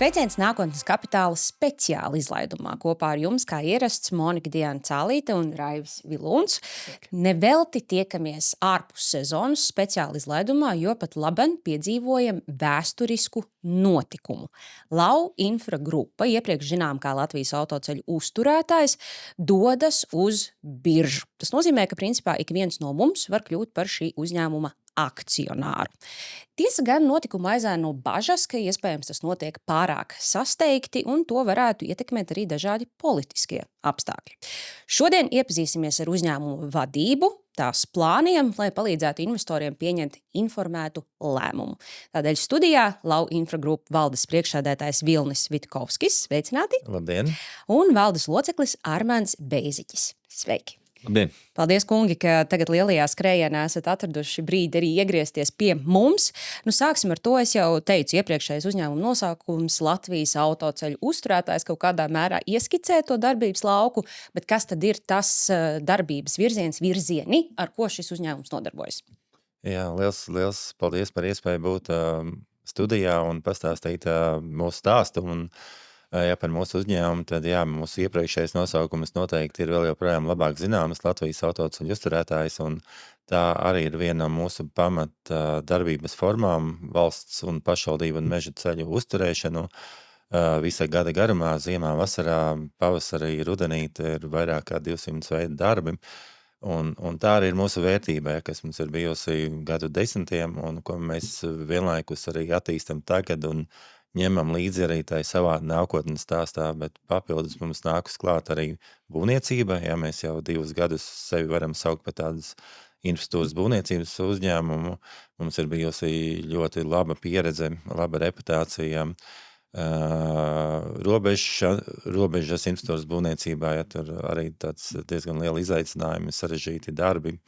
Sveiciens Nākotnes kapitāla speciāla izlaidumā. Kopā ar jums, kā ierasts, Monika Diana Cālīte un Raivis Vilūns. Nevelti tiekamies ārpus sezonas speciāla izlaidumā, jo pat laban piedzīvojam vēsturisku notikumu. Lau Infra grupa, iepriekš zinām kā Latvijas autoceļu uzturētājs, dodas uz biržu. Tas nozīmē, ka principā ik viens no mums var kļūt par šī uzņēmuma akcionāru. Tiesa gan notikuma aizēno bažas, ka iespējams tas notiek pārāk sasteigti un to varētu ietekmēt arī dažādi politiskie apstākļi. Šodien iepazīsimies ar uzņēmumu vadību, tās plāniem, lai palīdzētu investoriem pieņemt informētu lēmumu. Tādēļ studijā Lau Infra grupa valdes priekšsēdētājs Vilnis Vitkovskis, sveicināti, Labdien! un valdes loceklis Armands Beiziķis. Sveiki! Labdien! Paldies, kungi, ka tagad lielajā skrējienā esat atraduši brīdi arī iegriezties pie mums. Sāksim ar to. Es jau teicu, iepriekšējais uzņēmuma nosaukums Latvijas autoceļu uzturētājs kaut kādā mērā ieskicē to darbības lauku, bet kas tad ir tas darbības virzieni, ar ko šis uzņēmums nodarbojas? Jā, liels paldies par iespēju būt studijā un pastāstīt mūsu stāstu. Par mūsu uzņēmumu, tad mūsu iepriekšējais nosaukums noteikti ir vēl joprojām labāk zināms Latvijas autoceļu uzturētājs, un tā arī ir viena no mūsu pamata darbības formām - valsts un pašvaldību un meža ceļu uzturēšanu visa gada garumā, ziemā, vasarā, pavasarī, rudenī, ir vairāk kā 200 veidu darbi. Un tā arī ir mūsu vērtība, kas mums ir bijusi gadu desmitiem un ko mēs vienlaikus arī attīstam tagad un ņemam līdzi arī tai savā nākotnes stāstā, bet papildus mums nākus klāt arī būvniecība. Mēs jau 2 gadus sevi varam saukt par tādas infrastruktūras būvniecības uzņēmumu. Mums ir bijusi ļoti laba pieredze, laba reputācija robežas infrastruktūras būvniecībā. Tur arī tāds diezgan liela izaicinājumi, sarežģīti darbi,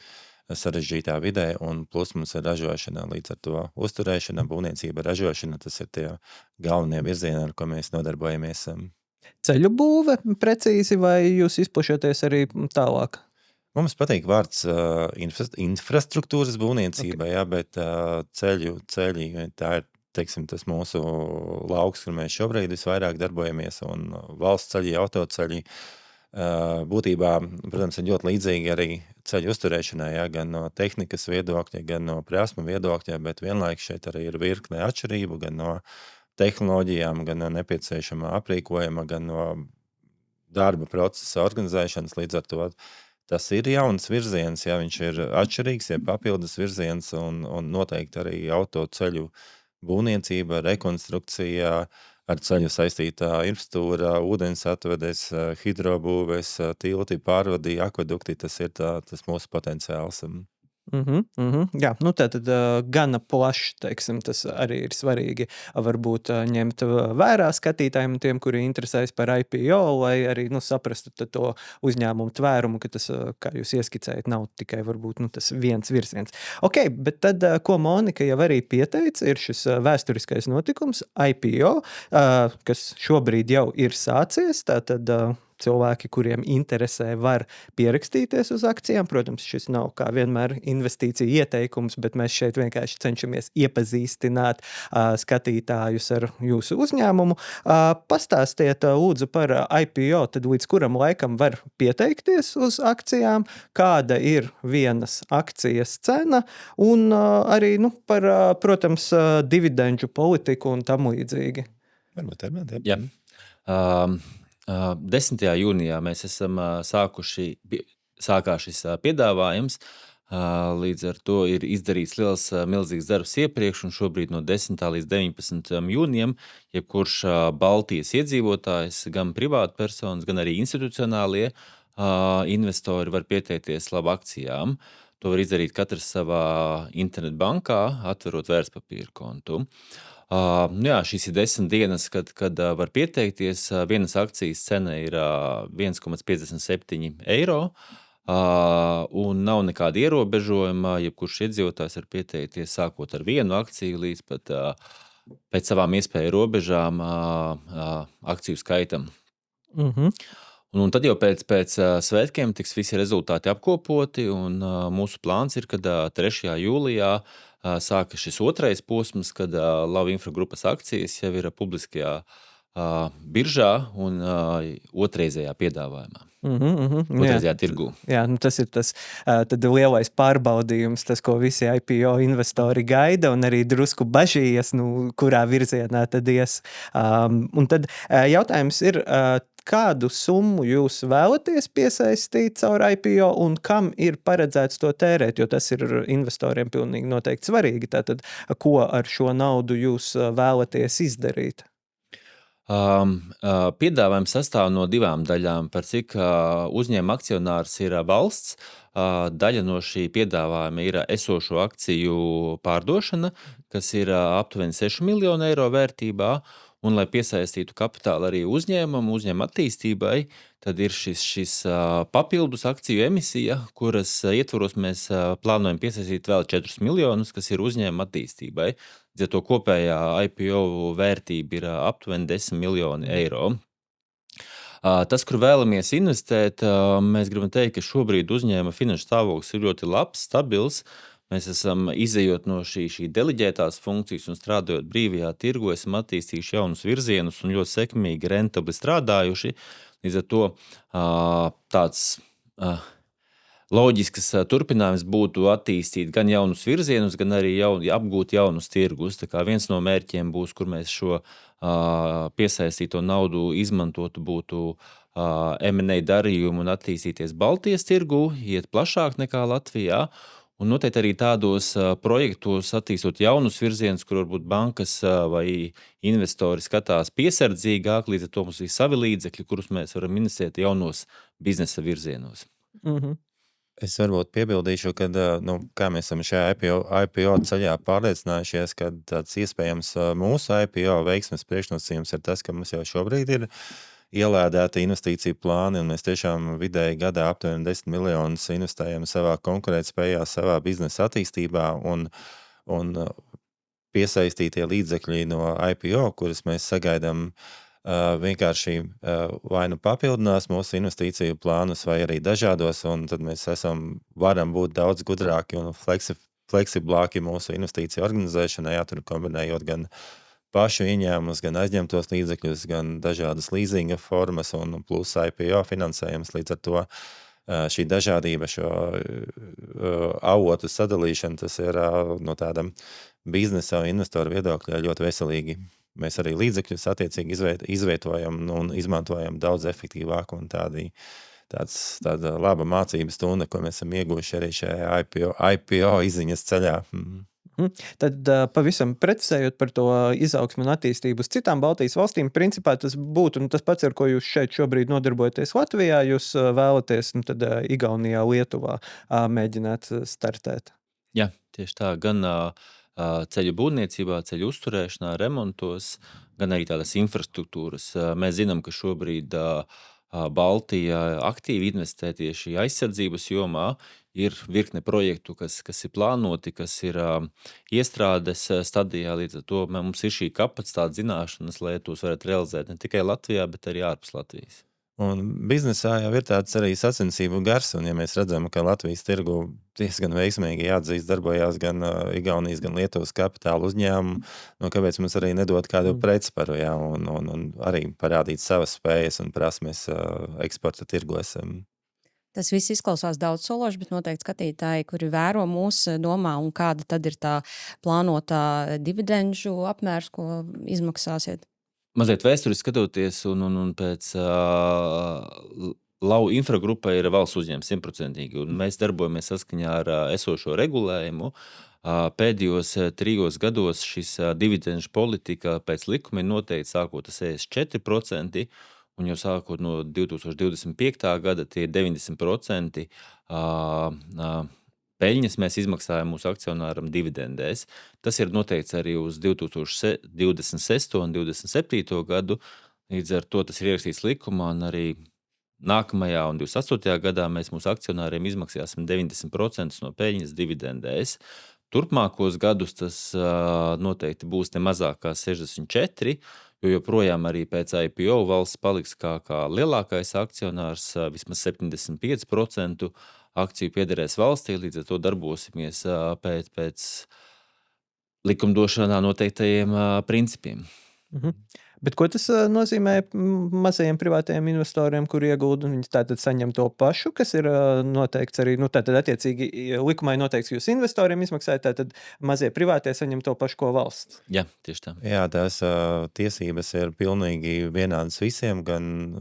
sarežģītā vidē, un plus mums ir ražošana, līdz ar to uzturēšana, būvniecība, ražošana, tas ir tie galvenie virzieni, ar ko mēs nodarbojamies. Ceļu būve precīzi, vai jūs izplašaties arī tālāk? Mums patīk vārds infrastruktūras būvniecība, bet ceļi, tā ir, teiksim, tas mūsu lauks, kur mēs šobrīd visvairāk darbojamies, un valsts ceļi, autoceļi, būtībā, protams, ir ļoti līdzīgi arī ceļu uzturēšanai, gan no tehnikas viedokļa, gan no prasmu viedokļa, bet vienlaikus šeit arī ir virkne atšķirību, gan no tehnoloģijām, gan no nepieciešamā aprīkojuma, gan no darba procesa organizēšanas. Līdz ar to tas ir jauns virziens, viņš ir atšķirīgs, papildus virziens, un noteikti arī autoceļu būvniecība, rekonstrukcija, ar ceļu saistītā infrastruktūra, ūdens atvedes, hidrobūves, tilti, pārvadi, akvedukti, tas ir tas mūsu potenciāls. Jā, tātad gana plašs, teiksim, tas arī ir svarīgi varbūt ņemt vērā skatītājiem, tiem, kuri interesējas par IPO, lai arī saprastu to uzņēmumu tvērumu, ka tas, kā jūs ieskicējat, nav tikai varbūt tas viens virziens. Ok, bet tad, ko Monika jau arī pieteica, ir šis vēsturiskais notikums IPO, kas šobrīd jau ir sācies, tātad cilvēki, kuriem interesē, var pierakstīties uz akcijām. Protams, šis nav kā vienmēr investīcija ieteikums, bet mēs šeit vienkārši cenšamies iepazīstināt skatītājus ar jūsu uzņēmumu. Pastāstiet lūdzu par IPO, tad līdz kuram laikam var pieteikties uz akcijām, kāda ir vienas akcijas cena un arī par, protams, dividendžu politiku un tam līdzīgi. Varbūt Armand, Jā. 10. jūnijā mēs esam sākās šis piedāvājums, līdz ar to ir izdarīts milzīgs darbs iepriekš, un šobrīd no 10. līdz 19. jūnijam, jebkurš Baltijas iedzīvotājs, gan privātpersonas, gan arī institucionālie investori var pieteikties labu akcijām. To var izdarīt katrs savā internetbankā, atverot vērtspapīra kontu. Šīs ir 10 dienas, kad var pieteikties. Vienas akcijas cena ir 1,57 eiro, un nav nekāda ierobežojuma. Jebkurš iedzīvotājs var pieteikties sākot ar vienu akciju līdz pat pēc savām iespēju robežām akciju skaitam. Un tad jau pēc svētkiem tiks visi rezultāti apkopoti, un mūsu plāns ir, kad 3. jūlijā sāka šis otrais posms, kad Lava Infra grupas akcijas jau ir publiskajā biržā un otrreizējā piedāvājumā, Jā, otrreizējā tirgū. jā, nu tas ir tas tad lielais pārbaudījums, tas, ko visi IPO investori gaida, un arī drusku bažījies, kurā virzienā tad ies. Un tad jautājums ir, kādu summu jūs vēlaties piesaistīt caur IPO un kam ir paredzēts to tērēt, jo tas ir investoriem pilnīgi noteikti svarīgi. Tātad, ko ar šo naudu jūs vēlaties izdarīt? Piedāvājums sastāv no divām daļām, par cik uzņēmuma akcionārs ir valsts. Daļa no šī piedāvājuma ir esošo akciju pārdošana, kas ir aptuveni 6 miljonu eiro vērtībā, un lai piesaistītu kapitālu arī uzņēmuma attīstībai, tad ir šis papildus akciju emisija, kuras ietvaros mēs plānojam piesaistīt vēl 4 miljonus, kas ir uzņēmuma attīstībai. Ja to kopējā IPO vērtība ir aptuveni 10 miljoni eiro. Tas, kur vēlamies investēt, mēs gribam teikt, ka šobrīd uzņēmuma finanšu stāvoklis ir ļoti labs, stabils. Mēs esam izejot no šī deleģētās funkcijas un strādājot brīvajā tirgu, esam attīstījuši jaunus virzienus un ļoti sekmīgi, rentabli strādājuši. Līdz ar to tāds loģisks turpinājums būtu attīstīt gan jaunus virzienus, gan arī apgūt jaunus tirgus. Tā kā viens no mērķiem būs, kur mēs šo piesaistīto naudu izmantotu, būtu M&A darījumu un attīstīties Baltijas tirgu, iet plašāk nekā Latvijā. Un noteikti arī tādos projektos attīstot jaunus virzienus, kur varbūt bankas vai investori skatās piesardzīgāk, līdz ar to mums ir savi līdzekļi, kurus mēs varam investēt jaunos biznesa virzienos. Es varbūt piebildīšu, ka, kā mēs esam šajā IPO ceļā pārliecinājušies, ka tāds iespējams mūsu IPO veiksmes priekšnosacījums ir tas, ka mums jau šobrīd ir ielēdēti investīciju plāni, un mēs tiešām vidēji gadā aptuveni 10 miljonus investējam savā konkurētspējā, savā biznesa attīstībā, un piesaistītie līdzekļi no IPO, kurus mēs sagaidām, vienkārši vai nu papildinās mūsu investīciju plānus, vai arī dažādos, un tad mēs varam būt daudz gudrāki un fleksiblāki mūsu investīciju organizēšanai, tur kombinējot gan pašu ieņēmumus, gan aizņemtos līdzekļus, gan dažādas līzinga formas un plus IPO finansējums. Līdz ar to šī dažādība, šo avotu sadalīšana, tas ir no tāda biznesa un investoru viedokļa ļoti veselīgi. Mēs arī līdzekļus attiecīgi izvietojam un izmantojam daudz efektīvāk, un tāda laba mācības stunda, ko mēs esam ieguvuši arī šajā IPO izziņas ceļā. Tad pavisam precizējot par to izaugsmu un attīstību uz citām Baltijas valstīm, principā tas būtu tas pats, ar ko jūs šeit šobrīd nodarbojaties Latvijā, jūs vēlaties tad Igaunijā, Lietuvā mēģināt startēt. Jā, tieši tā, gan ceļu būvniecībā, ceļu uzturēšanā, remontos, gan arī tādas infrastruktūras. Mēs zinām, ka šobrīd Baltija aktīvi investē tieši aizsardzības jomā. Ir virkne projektu, kas ir plānoti, kas ir iestrādes stadijā, līdz ar to mums ir šī kapacitāte zināšanas, lai tos varētu realizēt ne tikai Latvijā, bet arī ārpus Latvijas. Un biznesā jau ir tāds arī sacensību gars, un ja mēs redzam, ka Latvijas tirgu diezgan veiksmīgi jāatzīst darbojās gan Igaunijas, gan Lietuvas kapitāla uzņēmumu, kāpēc mums arī nedot kādu pretsparu, un arī parādīt savas spējas un prasmes eksporta tirgos. Tas viss izklausās daudz sološi, bet noteikti skatītāji, kuri vēro mūs, domā, un kāda tad ir tā plānotā dividendžu apmērs, ko izmaksāsiet? Mazliet vēsturiski skatoties, un pēc Lava Infra grupa ir valsts uzņēmums 100%, un mēs darbojamies saskaņā ar esošo regulējumu. Pēdējos 3 gados šis dividendžu politika pēc likuma ir noteikti sākot ar 64%, un jau sākot no 2025. gada tie 90% peļņas mēs izmaksājam mūsu akcionāram dividendēs. Tas ir noteikts arī uz 2026. un 2027. gadu. Līdz ar to tas ir ierakstīts likumā, un arī nākamajā un 28. gadā mēs mūsu akcionāriem izmaksāsim 90% no peļņas dividendēs. Turpmākos gadus tas noteikti būs ne mazāk kā 64%, jo joprojām arī pēc IPO valsts paliks kā lielākais akcionārs, vismaz 75% akciju piederēs valstī, līdz ar to darbosimies pēc likumdošanā noteiktajiem principiem. Mhm. Bet ko tas nozīmē mazajiem privātajiem investoriem, kur iegulda? Viņi tātad saņem to pašu, kas ir noteikts arī, nu tātad attiecīgi likumai noteikts, jūs investoriem izmaksājat, tātad mazie privātie saņem to pašu, ko valsts. Jā, tieši tā. Jā, tās tiesības ir pilnīgi vienādas visiem, gan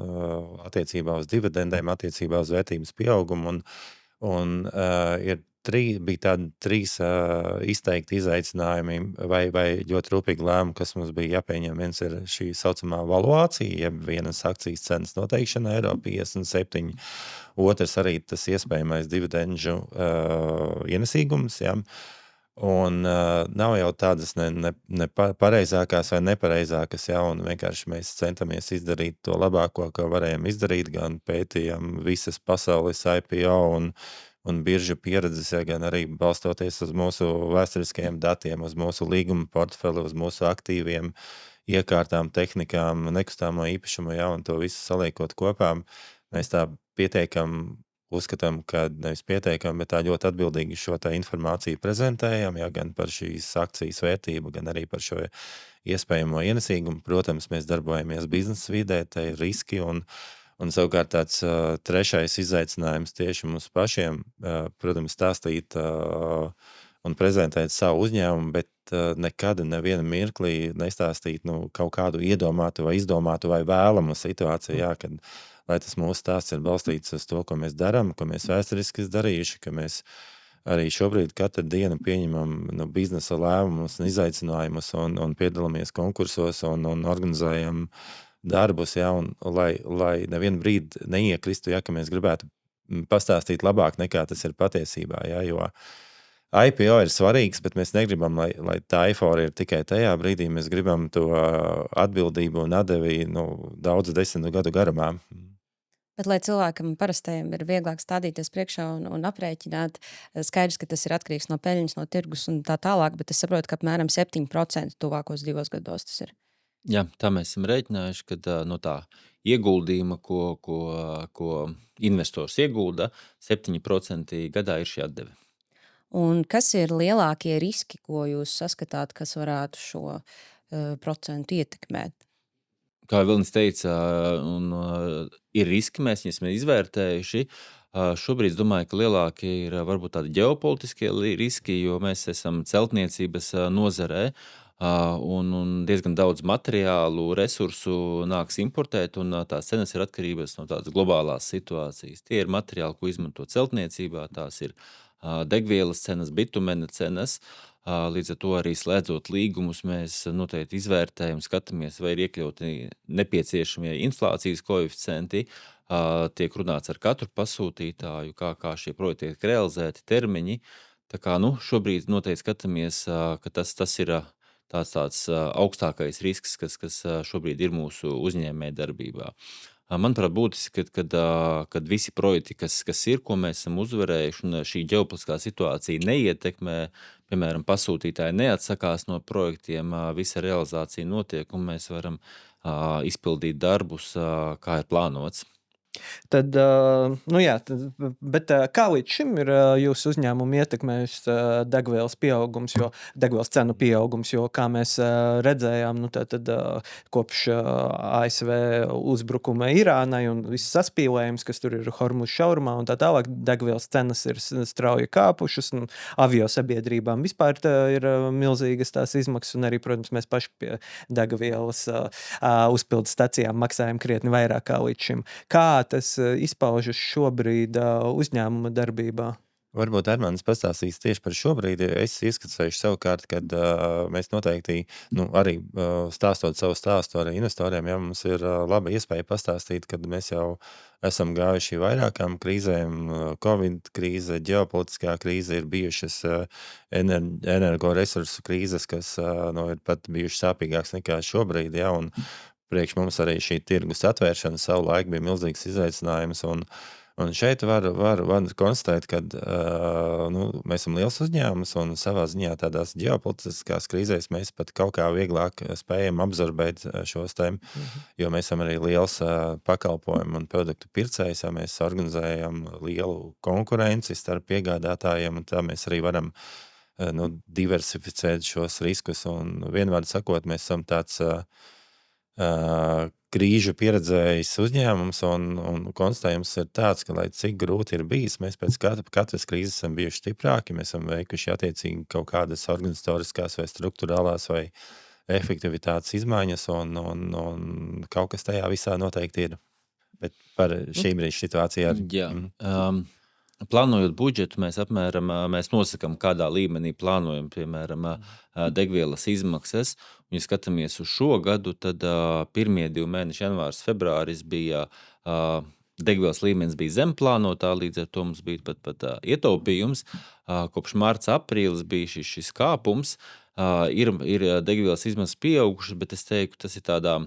attiecībā uz dividendēm, attiecībā uz vērtības pieaugumu, un bija tādi 3 izteikti izaicinājumi vai ļoti rūpīgi lēmumi, kas mums bija jāpieņem. Viens ir šī saucamā valuācija, jeb vienas akcijas cenas noteikšana eiro 57. Otrs arī tas iespējamais dividendžu ienesīgums, jā. Un nav jau tādas ne pareizākās vai nepareizākas, jā, un vienkārši mēs centamies izdarīt to labāko, ko varējām izdarīt, gan pētījām visas pasaules IPO un biržu pieredzes, ja, gan arī balstoties uz mūsu vēsturiskajiem datiem, uz mūsu līguma portfeli, uz mūsu aktīviem, iekārtām, tehnikām, nekustāmo īpašumu, ja, un to visu saliekot kopā. Mēs tā uzskatām, ka nevis pietiekam, bet tā ļoti atbildīgi šo tā informāciju prezentējam, ja, gan par šīs akcijas vērtību, gan arī par šo iespējamo ienesīgumu. Protams, mēs darbojamies biznesa vidē, te ir riski un savukārt tāds trešais izaicinājums tieši mums pašiem, protams, stāstīt un prezentēt savu uzņēmumu, bet nekad nevienu mirklī nestāstīt kaut kādu iedomātu vai izdomātu vai vēlamu situāciju, jā, kad, lai tas mūsu stāsts ir balstīts uz to, ko mēs darām, ko mēs vēsturiski darījuši, ka mēs arī šobrīd katru dienu pieņemam biznesa lēmumus un izaicinājumus un piedalāmies konkursos un organizējam darbus, ja, un lai nevienu brīdi neiekristu, ja, ka mēs gribētu pastāstīt labāk nekā tas ir patiesībā, ja, jo IPO ir svarīgs, bet mēs negribam, lai tā eifórija ir tikai tajā brīdī, mēs gribam to atbildību un atdevi daudz 10 gadu garumā. Bet, lai cilvēkam parastajam ir vieglāk stādīties priekšā un aprēķināt, skaidrs, ka tas ir atkarīgs no peļņas, no tirgus un tā tālāk, bet es saprotu, ka apmēram 7% tuvākos 2 gados tas ir. Jā, tā mēs esam rēķinājuši, ka no tā ieguldījuma, ko investors iegulda, 7% gadā ir šī atdeve. Un kas ir lielākie riski, ko jūs saskatāt, kas varētu šo procentu ietekmēt? Kā Vilnis teica, ir riski, mēs viņus esam izvērtējuši. Šobrīd domāju, ka lielākie ir varbūt tādi ģeopolitiskie riski, jo mēs esam celtniecības nozarē, un diezgan daudz materiālu, resursu nāks importēt, un tās cenas ir atkarības no tādas globālās situācijas. Tie ir materiāli, ko izmanto celtniecībā, tās ir degvielas cenas, bitumena cenas. Līdz ar to arī slēdzot līgumus, mēs noteikti izvērtējam, skatāmies, vai ir iekļauti nepieciešamie inflācijas koeficienti, tiek runāts ar katru pasūtītāju, kā šie projekti tiek realizēti, termiņi. Tā kā šobrīd noteikti skatāmies, ka tas ir tāds augstākais risks, kas šobrīd ir mūsu uzņēmēju darbībā. Manuprāt, būtiski, kad visi projekti, kas ir, ko mēs esam uzvarējuši, un šī ģeopolitiskā situācija neietekmē, piemēram, pasūtītāji neatsakās no projektiem, visa realizācija notiek, un mēs varam izpildīt darbus, kā ir plānots. Tad, bet kā līdz šim ir jūsu uzņēmumu ietekmējis degvielas pieaugums, degvielas cenu pieaugums, jo, kā mēs redzējām, tad kopš ASV uzbrukuma Irānai un viss saspīlējums, kas tur ir Hormuz šaurumā un tā tālāk, degvielas cenas ir strauji kāpušas, un avio sabiedrībām vispār ir milzīgas tās izmaksas, un arī, protams, mēs paši pie degvielas uzpildes stacijām maksājam krietni vairāk kā līdz šim. Kā tas izpaužas šobrīd uzņēmuma darbībā? Varbūt Armāns pastāstīs tieši par šobrīd. Es ieskicējuši savukārt, kad mēs noteikti, arī stāstot savu stāstu ar investoriem, ja mums ir laba iespēja pastāstīt, kad mēs jau esam gājuši vairākām krīzēm, Covid krīze, ģeopolitiskā krīze, ir bijušas energoresursu krīzes, kas ir pat bijušas sāpīgākas nekā šobrīd, ja, un priekš mums arī šī tirgus atvēršana savulaik bija milzīgs izaicinājums, un šeit var konstatēt, ka mēs esam liels uzņēmums, un savā ziņā tādās ģeopolitiskās krīzēs mēs pat kaut kā vieglāk spējam absorbēt šos jo mēs esam arī liels pakalpojumu un produktu pircējs, ja mēs organizējam lielu konkurenci starp piegādātājiem, un tā mēs arī varam diversificēt šos riskus. Un vienmēr sakot, mēs esam tāds krīžu pieredzējis uzņēmums, un konstatējums ir tāds, ka, lai cik grūti ir bijis, mēs pēc katras krīzes esam bijuši stiprāki, mēs esam veikuši attiecīgi kaut kādas organizatoriskās vai struktūrālās vai efektivitātes izmaiņas, un kaut kas tajā visā noteikti ir. Bet par šī brīža situāciju Plānojot budžetu, mēs nosakām, kādā līmenī plānojam, piemēram, degvielas izmaksas. Un, ja skatāmies uz šo gadu, tad pirmie 2 mēneši, janvārs, februāris, bija degvielas līmenis bija zem plānotā, līdz ar to mums bija pat ietaupījums. Kopš marta, aprīlis bija šis kāpums. Ir degvielas izmaksas pieaugušas, bet es teiktu, tas ir tādā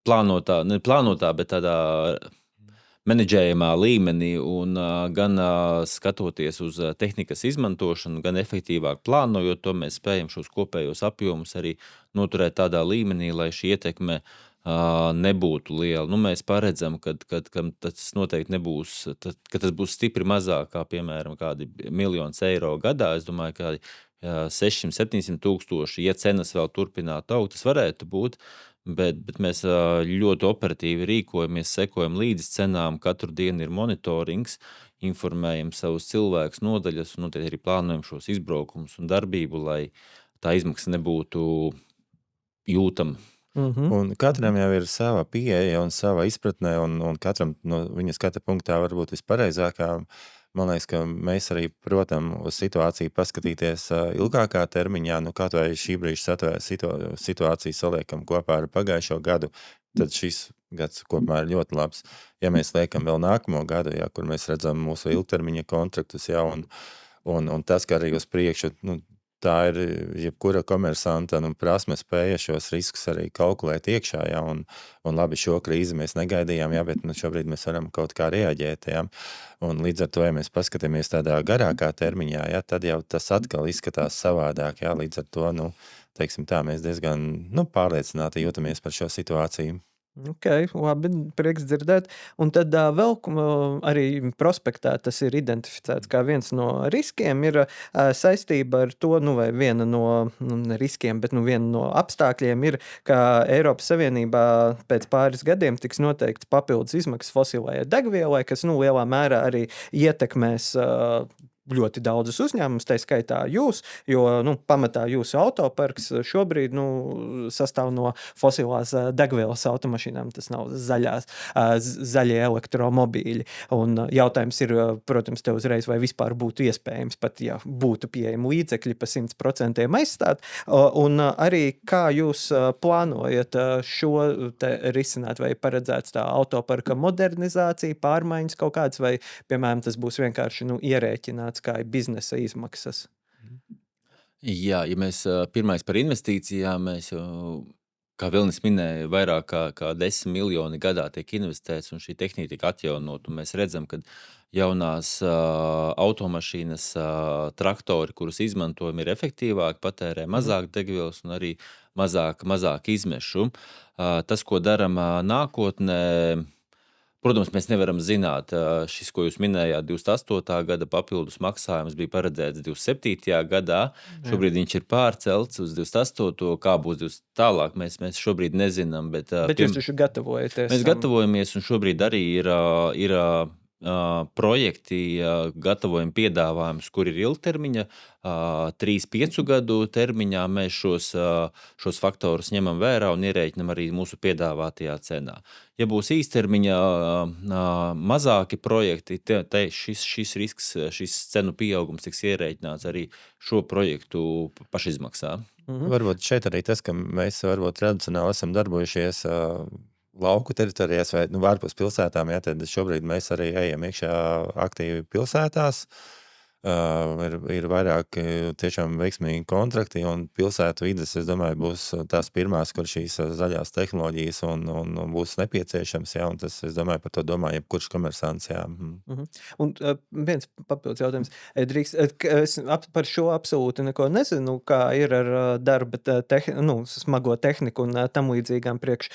plānotā, bet tādā menedžējumā līmenī, un gan skatoties uz tehnikas izmantošanu, gan efektīvāk plānojot to, mēs spējam šos kopējos apjomus arī noturēt tādā līmenī, lai šī ietekme nebūtu liela. Mēs paredzam, ka tas noteikti nebūs, ka tas būs stipri mazāk, kā piemēram kādi miljonus eiro gadā. Es domāju, ka 600-700 tūkstoši, ja cenas vēl turpinātu augt, tas varētu būt. Bet mēs ļoti operatīvi rīkojamies, sekojam līdz cenām, katru dienu ir monitorings, informējam savus cilvēkus nodaļas, un arī plānojam šos izbraukumus un darbību, lai tā izmaksa nebūtu jūtama. Un katram jau ir sava pieeja un sava izpratne, un katram no viņa skata punktā varbūt vispareizākā. Man liekas, ka mēs arī, protams, uz situāciju paskatīties ilgākā termiņā, kaut vai šī brīža situāciju saliekam kopā ar pagājušo gadu, tad šis gads kopumā ir ļoti labs. Ja mēs liekam vēl nākamo gadu, kur mēs redzam mūsu ilgtermiņa kontraktus, un tas, ka arī uz priekšu, tā ir jebkura komersanta prasme spēja šos riskus arī kalkulēt iekšā, un labi, šo krīzi mēs negaidījām, bet šobrīd mēs varam kaut kā reaģēt, un līdz ar to, ja mēs paskatāmies tādā garākā termiņā, tad jau tas atkal izskatās savādāk, līdz ar to, teiksim tā, mēs diezgan pārliecināti jūtamies par šo situāciju. Ok, labi, prieks dzirdēt. Un tad vēl arī prospektā tas ir identificēts kā viens no riskiem, ir saistība ar to, vai viena no riskiem, bet viena no apstākļiem ir, ka Eiropas Savienībā pēc pāris gadiem tiks noteikts papildus izmaksas fosilējai degvielai, kas lielā mērā arī ietekmēs ļoti daudzus uzņēmumus, tā skaitā jūs, jo pamatā jūsu autoparks šobrīd sastāv no fosilās degvielas automašīnām, tas nav zaļie elektromobīļi. Un jautājums ir, protams, te uzreiz, vai vispār būtu iespējams, pat ja būtu pieejami līdzekļi pa 100% aizstāt, un arī kā jūs plānojat šo te risināt, vai paredzēts tā autoparka modernizācija, pārmaiņas kaut kāds, vai, piemēram, tas būs vienkārši ierēķināts kā biznesa izmaksas. Jā, ja mēs pirmais par investīcijām, mēs jau, kā Vilnis minēja, vairāk kā 10 miljoni gadā tiek investēts, un šī tehnika tiek atjaunot, un mēs redzam, ka jaunās automašīnas traktori, kurus izmantojam, ir efektīvāki, patērē mazāk degvielas un arī mazāk izmešu. Tas, ko daram nākotnē, protams, mēs nevaram zināt, šis, ko jūs minējāt, 28. gada papildus maksājums bija paredzēts 27. gadā. Šobrīd viņš ir pārcelts uz 28. Kā būs tālāk, mēs šobrīd nezinām. Bet jūs taču gatavojaties. Mēs gatavojamies, un šobrīd arī ir projekti, gatavojam piedāvājumus, kur ir ilgtermiņa, 3-5 gadu termiņā mēs šos faktorus ņemam vērā un ierēķinam arī mūsu piedāvātajā cenā. Ja būs īstermiņa mazāki projekti, šis risks, šis cenu pieaugums tiks ierēķināts arī šo projektu pašizmaksā. Varbūt šeit arī tas, ka mēs varbūt tradicionāli esam darbojušies lauku teritorijās vai ārpus pilsētām, tad šobrīd mēs arī ejam iekšā aktīvi pilsētās. Ir vairāk tiešām veiksmīgi kontrakti, un pilsētu vides, es domāju, būs tās pirmās, kur šīs zaļās tehnoloģijas un būs nepieciešams, un tas, es domāju, par to domāju jebkurš komersants, Un viens papildus jautājums. Es par šo absolūti neko nezinu, kā ir ar darba smago tehniku un tam līdzīgām priekš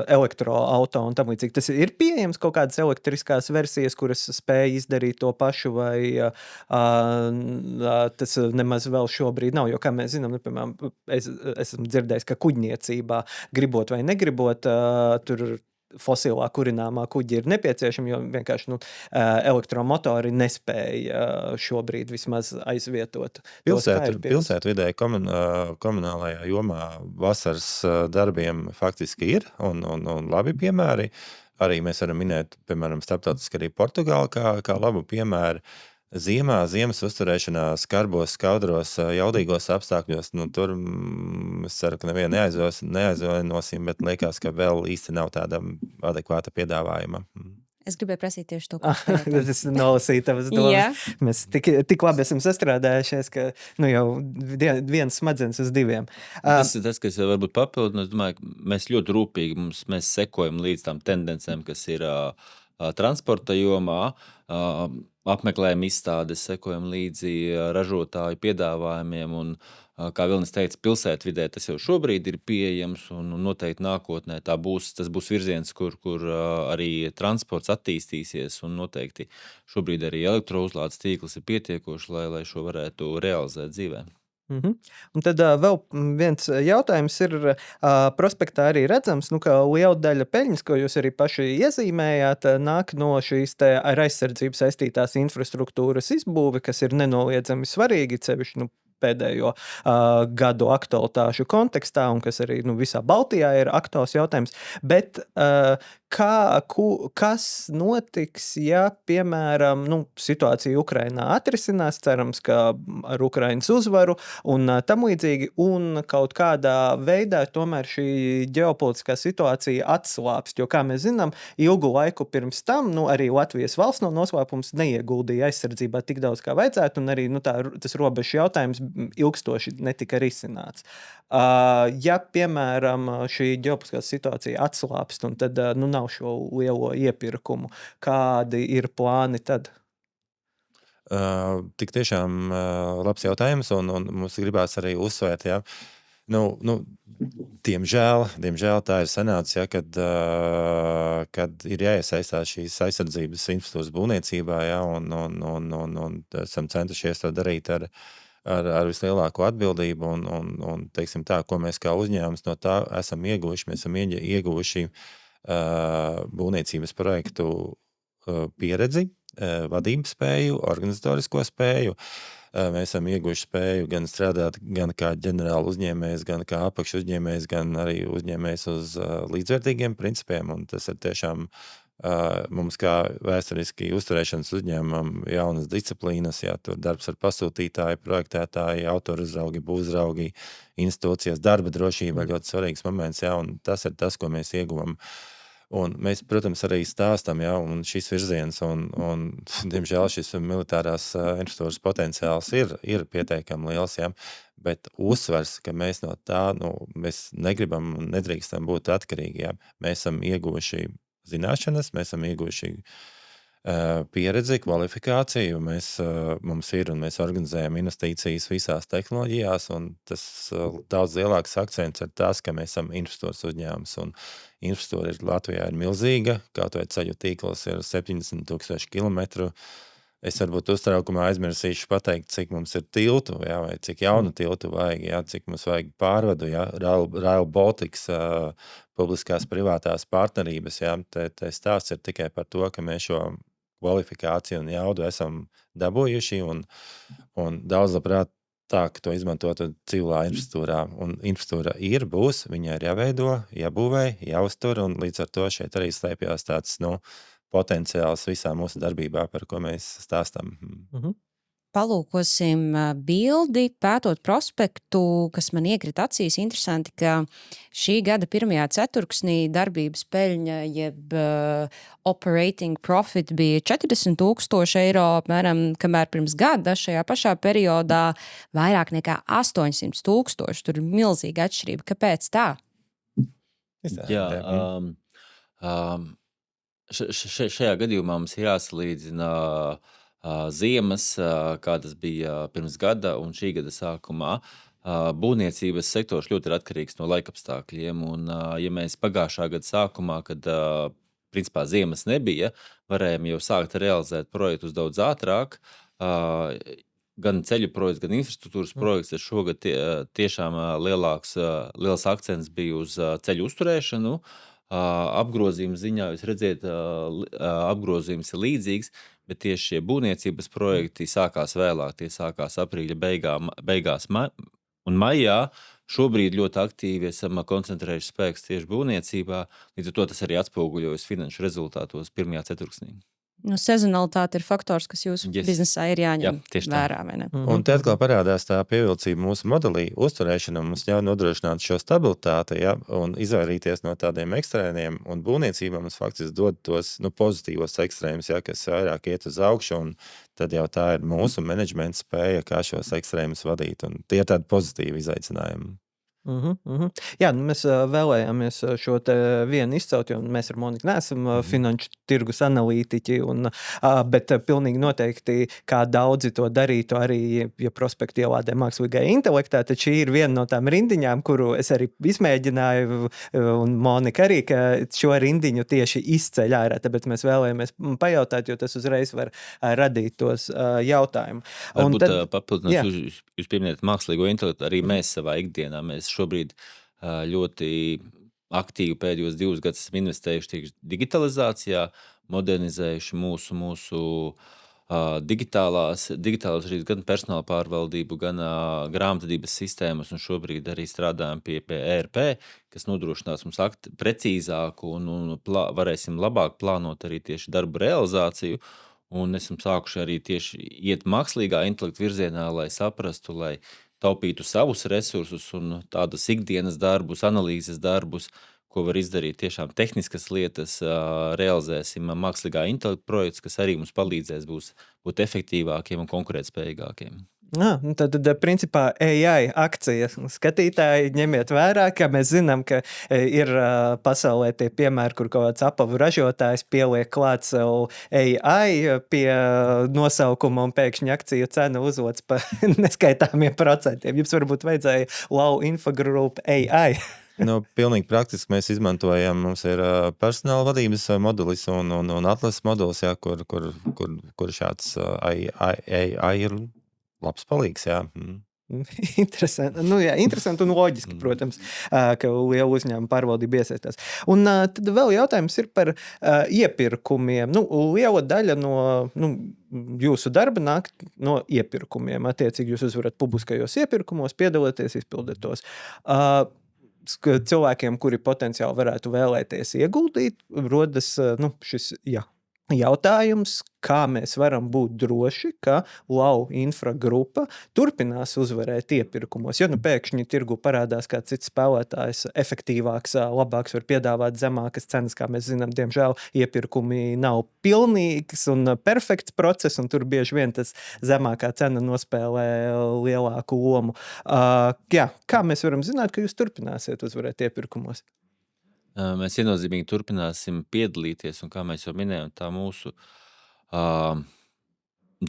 elektroauto un tam līdzīgi. Tas ir pieejams kaut kādas elektriskās versijas, kuras spēj izdarīt to pašu, vai ja tas nemaz vēl šobrīd nav, jo, kā mēs zinām, piemēram, esmu dzirdējis, ka kuģniecībā, gribot vai negribot, tur fosilā kurināmā kuģi ir nepieciešami, jo vienkārši elektromotori nespēja šobrīd vismaz aizvietot. Pilsētu vidē komunālajā jomā vasaras darbiem faktiski ir un labi piemēri. Arī mēs varam minēt, piemēram, starptautiski arī Portugāli kā labu piemēru. Ziemas uzturēšanā skarbos, skaudros, jaudīgos apstākļos, tur es ceru, ka nevienu neaizvainosim, bet liekas, ka vēl īsti nav tāda adekvāta piedāvājuma. Es gribēju prasīt tieši to, ko Es nolasīju tavas domas. Jā. Mēs tik labi esam sastrādājušies, ka jau viens smadzenes uz diviem. Tas ir tas, kas varbūt papildina. Es domāju, ka mēs ļoti rūpīgi mēs sekojam līdz tām tendencēm, kas ir transporta jomā, apmeklējam izstādes, sekojam līdzi ražotāju piedāvājumiem un, kā Vilnis teica, pilsētvidē tas jau šobrīd ir pieejams un noteikti nākotnē tas būs virziens, kur arī transports attīstīsies un noteikti šobrīd arī elektrouzlādes tīkls ir pietiekoši, lai šo varētu realizēt dzīvē. Un tad vēl viens jautājums ir, prospektā arī redzams, ka liela daļa peļņas, ko jūs arī paši iezīmējāt, nāk no šīs ar aizsardzību saistītās infrastruktūras izbūve, kas ir nenoliedzami svarīgi, sevišķi pēdējo gadu aktualitāšu kontekstā, un kas arī visā Baltijā ir aktuāls jautājums. Bet kas notiks, ja, piemēram, situācija Ukrainā atrisinās, cerams, ka ar Ukrainas uzvaru un tam līdzīgi, un kaut kādā veidā tomēr šī ģeopolitiskā situācija atslāpst, jo, kā mēs zinām, ilgu laiku pirms tam, arī Latvijas valsts nav noslēpums, neieguldīja aizsardzībā tik daudz, kā vajadzētu, un arī tas robežu jautājums ilgstoši netika risināts. Ja, piemēram, šī ģeopolitiskā situācija atslāpst, un tad nav šo lielo iepirkumu, kādi ir plāni tad? Tik tiešām labs jautājums, un mums gribās arī uzsvērt, ja. Diemžēl tā ir sanācis, ja, kad ir jāiesaistās šīs aizsardzības infrastruktūras būvniecībā, ja, un esam centušies to darīt ar vislielāko atbildību, un teiksim tā, ko mēs kā uzņēmums no tā esam ieguvuši. Mēs esam ieguvuši būvniecības projektu pieredzi, vadības spēju, organizatorisko spēju. Mēs esam ieguvuši spēju gan strādāt gan kā ģenerāla uzņēmējs, gan kā apakšu uzņēmējs, gan arī uzņēmējs uz līdzvērtīgiem principiem, un tas ir tiešām mums kā vēsturiski uzturēšanas uzņēmumam jaunas disciplīnas, jā, tur darbs ar pasūtītāju, projektētāju, autoruzraugi, būvzraugi, institūcijas, darba drošība ļoti svarīgs moments, jā, un tas ir tas, ko mēs ieguvam. Un mēs, protams, arī stāstam, jā, un šis virziens, un diemžēl šis militārās infrastruktūras potenciāls ir pietiekami liels, jā, bet uzsvers, ka mēs no tā, mēs negribam un nedrīkstam būt atkarīgi, jā. Mēs esam ieguvuši zināšanas, mēs esam ieguvuši pieredzi, kvalifikāciju, mums ir un mēs organizējam investīcijas visās tehnoloģijās, un tas daudz lielāks akcents ir tas, ka mēs esam infrastruktūras uzņēmums, un infrastruktūra Latvijā ir milzīga, kā to ceļu tīkls ir 70,000 kilometru. Es varbūt uztraukumā aizmirsīšu pateikt, cik mums ir tiltu, jā, vai cik jaunu tiltu vajag, jā, cik mums vajag pārvadu, jā, Rail Baltics, publiskās privātās partnerības, jā, te stāsts ir tikai par to, ka mēs šo kvalifikāciju un jaudu esam dabūjuši, un daudz labprāt tā, ka to izmantotu civilā infrastruktūrā, un infrastruktūra būs, viņa ir jāveido, jābūvē, jāuztur, un līdz ar to šeit arī slēpjās tāds, potenciāls visā mūsu darbībā, par ko mēs stāstam. Palūkosim bildi, pētot prospektu, kas man iekrita acīs. Interesanti, ka šī gada pirmajā ceturksnī darbības peļņa, jeb operating profit bija 40,000 eiro, apmēram, kamēr pirms gada šajā pašā periodā vairāk nekā 800,000. Tur ir milzīga atšķirība. Kāpēc tā? Šajā gadījumā mums ir jāsalīdzina ziemas, kā tas bija pirms gada un šī gada sākumā. Būvniecības sektors ļoti ir atkarīgs no laikapstākļiem, un ja mēs pagājušā gada sākumā, kad principā ziemas nebija, varējām jau sākt realizēt projektus daudz ātrāk. Gan ceļu projekts, gan infrastruktūras projekts. Šogad tiešām liels akcents bija uz ceļu uzturēšanu. Apgrozījuma ziņā jūs redzēt, apgrozījums ir līdzīgs, bet tieši šie būvniecības projekti sākās vēlāk. Tie sākās aprīļa beigās un maijā. Šobrīd ļoti aktīvi esam koncentrējuši spēkus tieši būvniecībā, līdz ar to tas arī atspoguļojas finanšu rezultātos pirmajā ceturksnī. Sezonalitāte ir faktors, kas jūsu biznesā ir jāņem vērā, vai ne? Un te atkal parādās tā pievilcība mūsu modelī. Uzturēšana mums ļauj nodrošināt šo stabilitāti, un izvairīties no tādiem ekstrēmiem, un būvniecība mums faktiski dod tos pozitīvos ekstrēmus, kas vairāk iet uz augšu, un tad jau tā ir mūsu menedžmenta spēja, kā šos ekstrēmus vadīt, un tie ir tādi pozitīvi izaicinājumi. Jā, mēs vēlējāmies šo te vienu izcelt, jo mēs ar Moniku neesam finanšu tirgus analītiķi, bet pilnīgi noteikti, kā daudzi to darītu arī, ja prospekti ielādē mākslīgai intelektā, tad šī ir viena no tām rindiņām, kuru es arī izmēģināju, un Monika arī, ka šo rindiņu tieši izceļ ārā, tāpēc mēs vēlējāmies pajautāt, jo tas uzreiz var radīt tos jautājumu. Varbūt papildināt, jūs pieminējat mākslīgo intelektu, arī mēs savā ikdienā, mēs šobrīd ļoti aktīvi pēdējos 2 gadus esam investējuši digitalizācijā, modernizējuši mūsu digitālos arī gan personāla pārvaldību, gan grāmatvedības sistēmas, un šobrīd arī strādājam pie ERP, kas nodrošinās mums precīzāku un varēsim labāk plānot arī tieši darbu realizāciju. Un esam sākuši arī tieši iet mākslīgā intelekta virzienā, lai saprastu, lai taupītu savus resursus un tādus ikdienas darbus, analīzes darbus, ko var izdarīt tiešām tehniskas lietas, realizēsim mākslīgā intelekta projekts, kas arī mums palīdzēs būt efektīvākiem un konkurētspējīgākiem. Tad, principā, AI akcija skatītāji ņemiet vērā, ka mēs zinām, ka ir pasaulē tie piemēri, kur kaut kāds apavu ražotājs pieliek klāt sev AI pie nosaukuma un pēkšņi akciju cena uzvoc pa neskaitāmiem procentiem. Jums varbūt vajadzēja Lau Infogroup AI. Pilnīgi praktiski mēs izmantojam, mums ir personāla vadības modelis un atlases modelis, kur šāds AI ir labs palīgs, jā. Interesanti. Interesanti un loģiski, protams, ka liela uzņēmuma pārvaldība iesaistās. Un tad vēl jautājums ir par iepirkumiem. Liela daļa no jūsu darba nāk no iepirkumiem. Attiecīgi jūs uzvarat publiskajos iepirkumos, piedalieties, izpildiet tos. Cilvēkiem, kuri potenciāli varētu vēlēties ieguldīt, rodas šis jautājums, kā mēs varam būt droši, ka Lau Infra grupa turpinās uzvarēt iepirkumos. Ja pēkšņi tirgu parādās kāds cits spēlētājs, efektīvāks, labāks, var piedāvāt zemākas cenas, kā mēs zinām, diemžēl iepirkumi nav pilnīgs un perfekts process, un tur bieži vien tas zemākā cena nospēlē lielāku lomu. Kā mēs varam zināt, ka jūs turpināsiet uzvarēt iepirkumos? Mēs viennozīmīgi turpināsim piedalīties, un kā mēs jau minējām, tā mūsu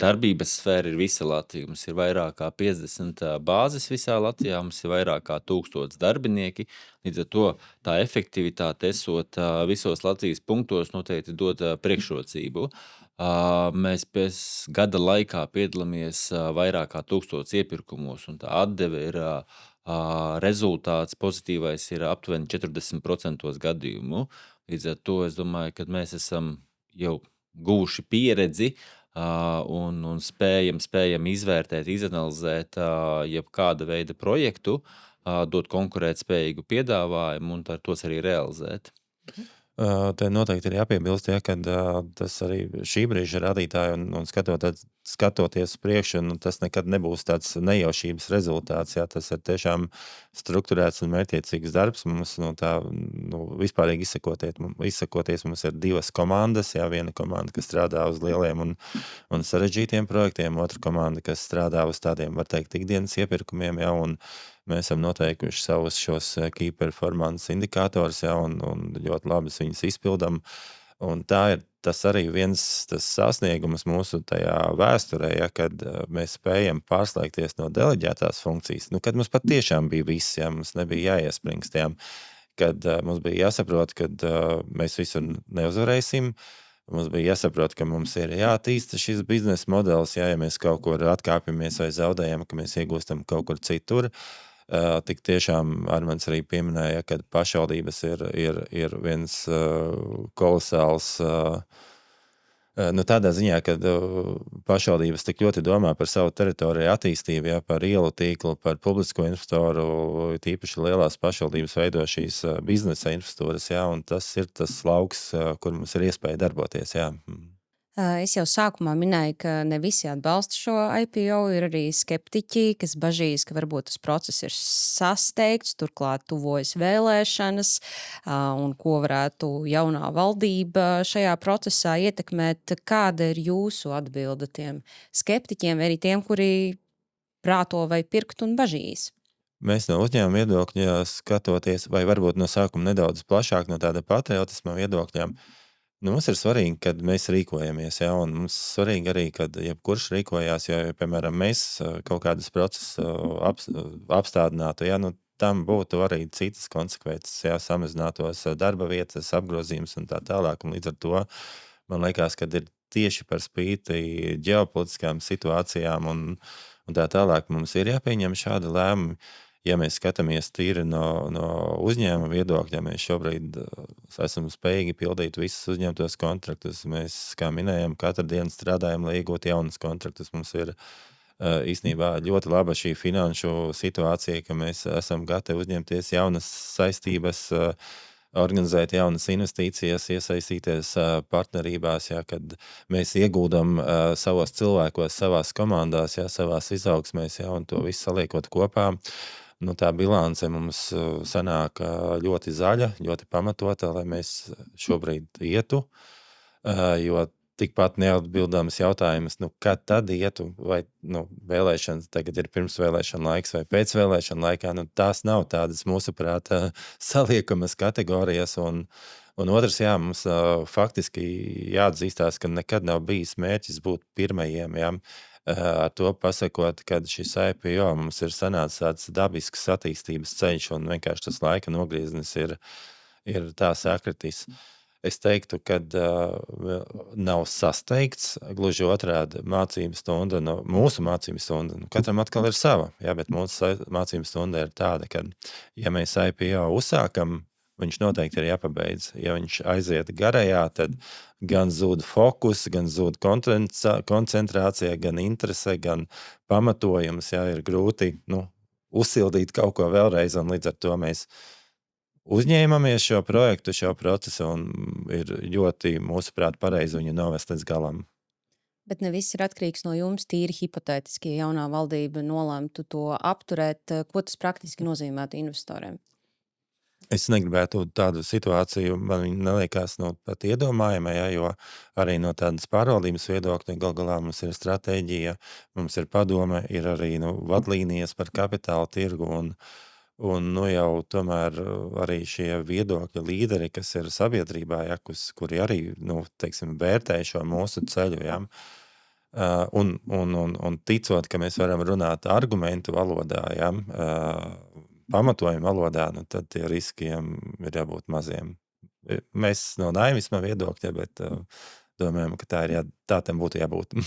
darbības sfēra ir visa Latvija. Mums ir vairāk kā 50 bāzes visā Latvijā, mums ir vairāk kā 1000 darbinieki. Līdz ar to tā efektivitāte esot visos Latvijas punktos noteikti dod priekšrocību. Mēs pēc gada laikā piedalāmies vairāk kā 1000 iepirkumos, un tā atdeve ir rezultāts pozitīvais ir aptuveni 40% gadījumu. Līdz ar to es domāju, ka mēs esam jau guvuši pieredzi un spējam izvērtēt, izanalizēt jebkāda veida projektu, dot konkurētspējīgu piedāvājumu un tos arī realizēt. Te noteikti ir jāpiebilst, ka tas arī šī brīža radītāji un skatoties priekšu, tas nekad nebūs tāds nejaušības rezultāts. Jā, tas ir tiešām strukturēts un mērķiecīgs darbs. Mums vispārīgi izsakoties, mums ir 2 komandas. Jā, viena komanda, kas strādā uz lieliem un sarežģītiem projektiem, otra komanda, kas strādā uz tādiem, var teikt, ikdienas iepirkumiem, jā, un mēs esam noteikuši savus šos key performance indikātors, jā, un ļoti labi viņus izpildam. Un tā ir tas arī viens tas sasniegums mūsu tajā vēsturē, ja, kad mēs spējam pārslēgties no deleģētās funkcijas, kad mums patiešām bija viss, ja, mums nebija jāiespringst. Ja. kad mums bija jāsaprot, ka mēs visur neuzvarēsim. Mums bija jāsaprot, ka mums ir jātīsta šis biznesa modelis, ja mēs kaut kur atkāpjamies vai zaudējam, ka mēs iegūstam kaut kur citur. Tik tiešām Armands arī pieminēja, ka pašvaldības ir viens kolosāls, tādā ziņā, ka pašvaldības tik ļoti domā par savu teritoriju attīstību, par ielu tīklu, par publisko infrastruktūru, tīpaši lielās pašvaldības veido šīs biznesa infrastruktūras, un tas ir tas lauks, kur mums ir iespēja darboties. Es jau sākumā minēju, ka ne visi atbalsta šo IPO. Ir arī skeptiķi, kas bažīs, ka varbūt tas process ir sasteigts, turklāt tuvojas vēlēšanas, un ko varētu jaunā valdība šajā procesā ietekmēt. Kāda ir jūsu atbilde tiem skeptiķiem, vai arī tiem, kuri prāto vai pirkt un bažīs? Mēs no uzņēmuma viedokļa skatoties, vai varbūt no sākuma nedaudz plašāk no tāda patriotisma viedokļa, mums ir svarīgi, kad mēs rīkojamies, un mums svarīgi arī, kad jebkurš rīkojās, jo, piemēram, mēs kaut kādus procesus apstādinātu, tam būtu arī citas konsekvences, samazinātos darba vietas, apgrozījums un tā tālāk. Un līdz ar to man liekas, ka ir tieši par spīti ģeopolitiskām situācijām un tā tālāk mums ir jāpieņem šādi lēmumi. Ja mēs skatāmies tīri no uzņēmuma viedokļa, mēs šobrīd esam spējīgi pildīt visus uzņemtos kontraktus. Mēs, kā minējām, katru dienu strādājam, lai iegūtu jaunus kontraktus. Mums ir īstenībā ļoti laba šī finanšu situācija, ka mēs esam gatavi uzņemties jaunas saistības, organizēt jaunas investīcijas, iesaistīties partnerībās, kad mēs ieguldam savos cilvēkos, savās komandās, savās izaugsmēs, un to visu saliekot kopā. Tā bilance mums sanāk ļoti zaļa, ļoti pamatota, lai mēs šobrīd ietu, jo tikpat neatbildāmas jautājumus, kad tad ietu, vai vēlēšanas tagad ir pirms vēlēšana laiks vai pēc vēlēšana laikā, tās nav tādas mūsuprāt saliekamas kategorijas, un otrs, mums faktiski jāatzīstās, ka nekad nav bijis mērķis būt pirmajiem, ar to pasakot, kad šis IPO mums ir sanācis tāds dabisks attīstības ceļš, un vienkārši tas laika nogrieznis ir tā sakritis. Es teiktu, ka nav sasteigts, gluži otrādi mācību stunda, mūsu mācību stunda. Katram atkal ir sava, bet mūsu mācību stunda ir tāda, ka, ja mēs IPO uzsākam, viņš noteikti ir jāpabeidz. Ja viņš aiziet garajā, tad gan zūd fokus, gan zūd koncentrācija, gan interese, gan pamatojums. Ir grūti uzsildīt kaut ko vēlreiz, un līdz ar to mēs uzņēmamies šo projektu, šo procesu, un ir ļoti, mūsuprāt, pareizi viņu novest līdz galam. Bet ne viss ir atkarīgs no jums, tīri hipotētiski, ja jaunā valdība nolemtu to apturēt. Ko tas praktiski nozīmētu investoriem? Es negribētu tādu situāciju, man neliekas pat iedomājamai, jo arī no tādas pārvaldības viedokļa gal galā mums ir stratēģija, mums ir padome, ir arī vadlīnijas par kapitāla tirgu, un jau tomēr arī šie viedokļa līderi, kas ir sabiedrībā, kuri arī, vērtē šo mūsu ceļu, un ticot, ka mēs varam runāt argumentu valodā, pamatojuma valodā, tad tie riskiem ir jābūt maziem. Mēs no naivisma viedokļa, bet domājam, ka tā tam būtu jābūt.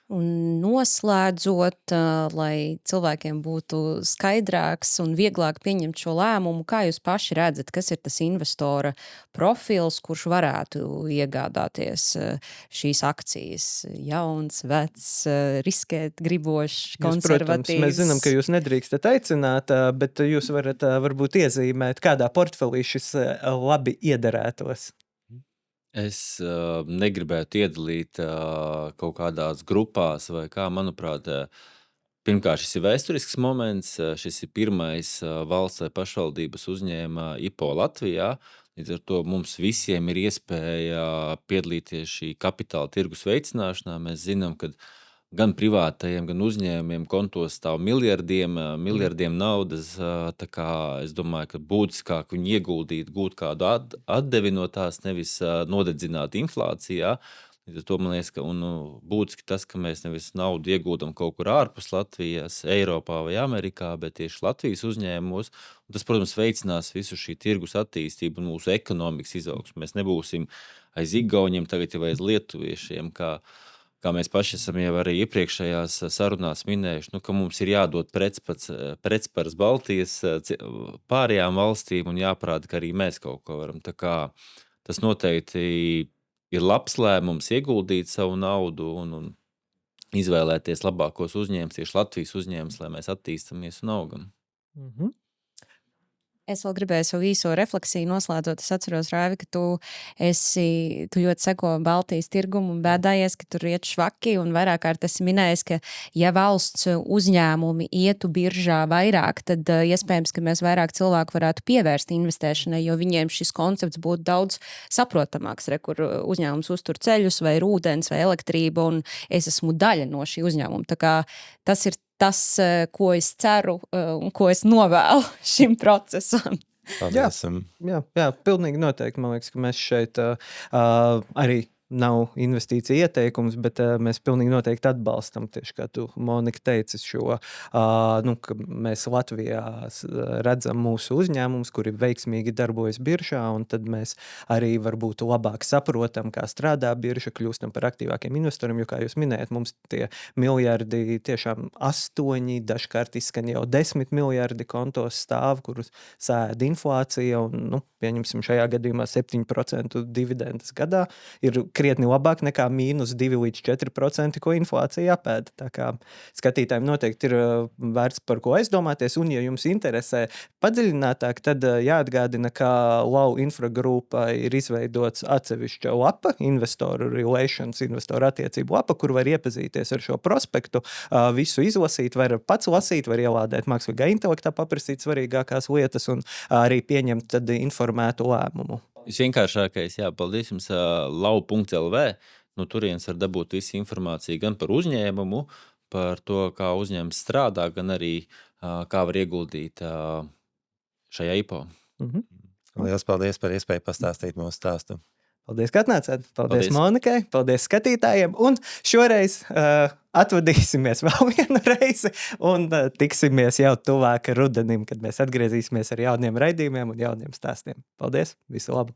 Un noslēdzot, lai cilvēkiem būtu skaidrāks un vieglāk pieņemt šo lēmumu, kā jūs paši redzat, kas ir tas investora profils, kurš varētu iegādāties šīs akcijas? Jauns, vecs, riskēt gribošs, konservatīvs. Protams, mēs zinām, ka jūs nedrīkstat aicināt, bet jūs varat varbūt iezīmēt, kādā portfelī šis labi iederētos. Es negribētu iedalīt kaut kādās grupās vai kā, manuprāt, pirmkārt, šis ir vēsturisks moments, šis ir pirmais valsts vai pašvaldības uzņēma IPO Latvijā, līdz ar to mums visiem ir iespēja piedalīties šī kapitāla tirgus veicināšanā. Mēs zinām, ka gan privātajiem, gan uzņēmumiem kontos stāv miljardiem naudas, tā kā es domāju, ka būtiskāk viņu ieguldīt, gūt kādu atdevi no tās, nevis nodedzināt inflācijā. Līdz ar to man liekas, ka būtiski tas, ka mēs nevis naudu iegūdam kaut kur ārpus Latvijas, Eiropā vai Amerikā, bet tieši Latvijas uzņēmumos. Un tas, protams, veicinās visu šī tirgus attīstību un mūsu ekonomikas izaugsmu. Mēs nebūsim aiz Igauniem tagad jau aiz lietuviešiem, kā mēs paši esam jau arī iepriekšējās sarunās minējuši, ka mums ir jādod pretspars Baltijas pārējām valstīm un jāparāda, ka arī mēs kaut ko varam. Tā kā tas noteikti ir labs lēmums ieguldīt savu naudu un izvēlēties labākos uzņēmumus, tieši Latvijas uzņēmumus, lai mēs attīstamies un augam. Es vēl gribēju savu īso refleksiju noslēdzot. Es atceros, Raivi, ka tu ļoti seko Baltijas tirgumu un bēdājies, ka tur iet švaki, un vairāk kārt esi minējis, ka ja valsts uzņēmumi ietu biržā vairāk, tad iespējams, ka mēs vairāk cilvēku varētu pievērst investēšanai, jo viņiem šis koncepts būtu daudz saprotamāks, kur uzņēmums uztur ceļus vai ūdens vai elektrību, un es esmu daļa no šī uzņēmuma. Tā kā tas ir tas, ko es ceru un ko es novēlu šim procesam. Paldies. Jā, pilnīgi noteikti. Man liekas, ka mēs šeit arī nav investīcija ieteikums, bet mēs pilnīgi noteikti atbalstam, tieši kā tu, Monika, teici, šo, ka mēs Latvijā redzam mūsu uzņēmumus, kuri veiksmīgi darbojas biržā, un tad mēs arī varbūt labāk saprotam, kā strādā birža, kļūstam par aktīvākiem investoriem, jo, kā jūs minējat, mums tie miljardi tiešām 8, dažkārt izskan jau 10 miljardi kontos stāv, kurus sēd inflācija, un, pieņemsim šajā gadījumā 7% dividendes gadā, ir krietni labāk nekā -2 līdz 4%, ko inflācija apēda. Tā kā skatītājiem noteikti ir vērts par ko aizdomāties, un ja jums interesē padziļinātāk, tad jāatgādina, ka Lau Infra Grupa ir izveidots atsevišķa lapa, investoru relations, investoru attiecību lapa, kur var iepazīties ar šo prospektu, visu izlasīt, var pats lasīt, var ielādēt mākslīgā intelektā, paprasīt svarīgākās lietas un arī pieņemt tad informētu lēmumu. Visvienkāršākais, paldies jums, lau.lv. No turienes var dabūt visu informāciju gan par uzņēmumu, par to, kā uzņēmums strādā, gan arī kā var ieguldīt šajā IPO. Lielas paldies par iespēju pastāstīt mūsu stāstu. Paldies, ka atnācāt. Paldies Monikai, paldies skatītājiem. Un šoreiz atvadīsimies vēl vienu reizi un tiksimies jau tuvāk rudenim, kad mēs atgriezīsimies ar jauniem raidījumiem un jauniem stāstiem. Paldies, visu labu!